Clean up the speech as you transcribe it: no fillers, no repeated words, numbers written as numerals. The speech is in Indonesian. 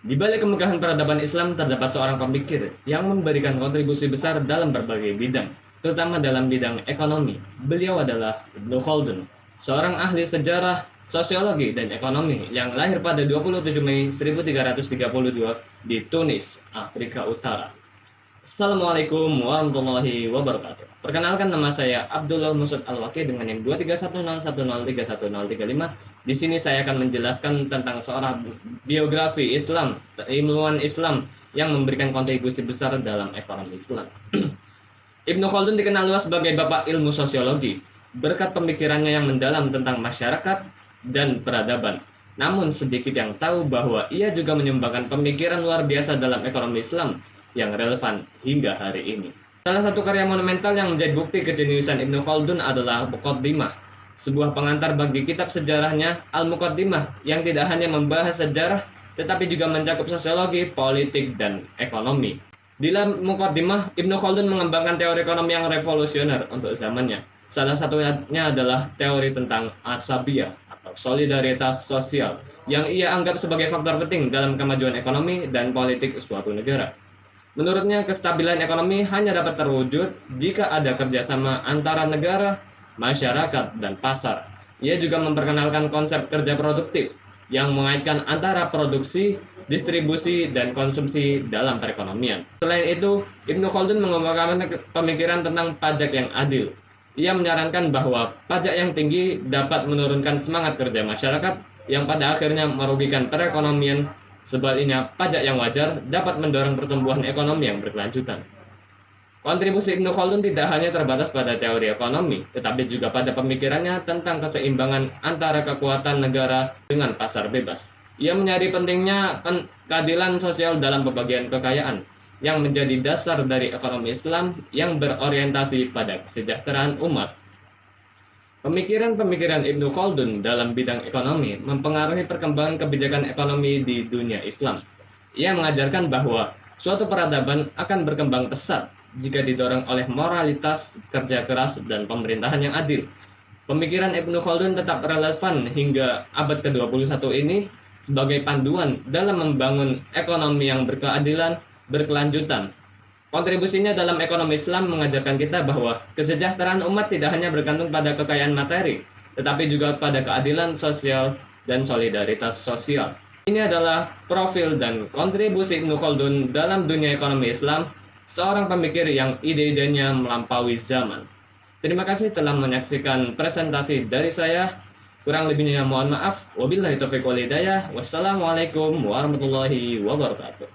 Di balik kemegahan peradaban Islam terdapat seorang pemikir yang memberikan kontribusi besar dalam berbagai bidang, terutama dalam bidang ekonomi. Beliau adalah Ibnu Khaldun, seorang ahli sejarah, sosiologi, dan ekonomi yang lahir pada 27 Mei 1332 di Tunis, Afrika Utara. Assalamualaikum warahmatullahi wabarakatuh. Perkenalkan, nama saya Abdullah Musud Al-Waqi dengan NIM 23101031035. Di sini saya akan menjelaskan tentang seorang biografi Islam, ilmuwan Islam yang memberikan kontribusi besar dalam ekonomi Islam. Ibnu Khaldun dikenal luas sebagai bapak ilmu sosiologi, berkat pemikirannya yang mendalam tentang masyarakat dan peradaban. Namun sedikit yang tahu bahwa ia juga menyumbangkan pemikiran luar biasa dalam ekonomi Islam yang relevan hingga hari ini. Salah satu karya monumental yang menjadi bukti kejeniusan Ibnu Khaldun adalah Muqaddimah, sebuah pengantar bagi kitab sejarahnya Al-Muqaddimah yang tidak hanya membahas sejarah tetapi juga mencakup sosiologi, politik, dan ekonomi. Di dalam Muqaddimah, Ibnu Khaldun mengembangkan teori ekonomi yang revolusioner untuk zamannya. Salah satunya adalah teori tentang asabiyah atau solidaritas sosial yang ia anggap sebagai faktor penting dalam kemajuan ekonomi dan politik suatu negara. Menurutnya, kestabilan ekonomi hanya dapat terwujud jika ada kerjasama antara negara, masyarakat, dan pasar. Ia juga memperkenalkan konsep kerja produktif yang mengaitkan antara produksi, distribusi, dan konsumsi dalam perekonomian. Selain itu, Ibnu Khaldun mengembangkan pemikiran tentang pajak yang adil. Ia menyarankan bahwa pajak yang tinggi dapat menurunkan semangat kerja masyarakat yang pada akhirnya merugikan perekonomian. Sebaliknya, pajak yang wajar dapat mendorong pertumbuhan ekonomi yang berkelanjutan. Kontribusi Ibnu Khaldun tidak hanya terbatas pada teori ekonomi, tetapi juga pada pemikirannya tentang keseimbangan antara kekuatan negara dengan pasar bebas. Ia menyadari pentingnya keadilan sosial dalam pembagian kekayaan, yang menjadi dasar dari ekonomi Islam yang berorientasi pada kesejahteraan umat. Pemikiran-pemikiran Ibnu Khaldun dalam bidang ekonomi mempengaruhi perkembangan kebijakan ekonomi di dunia Islam. Ia mengajarkan bahwa suatu peradaban akan berkembang pesat jika didorong oleh moralitas, kerja keras, dan pemerintahan yang adil. Pemikiran Ibnu Khaldun tetap relevan hingga abad ke-21 ini sebagai panduan dalam membangun ekonomi yang berkeadilan, berkelanjutan. Kontribusinya dalam ekonomi Islam mengajarkan kita bahwa kesejahteraan umat tidak hanya bergantung pada kekayaan materi, tetapi juga pada keadilan sosial dan solidaritas sosial. Ini adalah profil dan kontribusi Ibnu Khaldun dalam dunia ekonomi Islam, seorang pemikir yang ide-idenya melampaui zaman. Terima kasih telah menyaksikan presentasi dari saya. Kurang lebihnya mohon maaf. Wabillahi taufiq wal hidayah. Wassalamualaikum warahmatullahi wabarakatuh.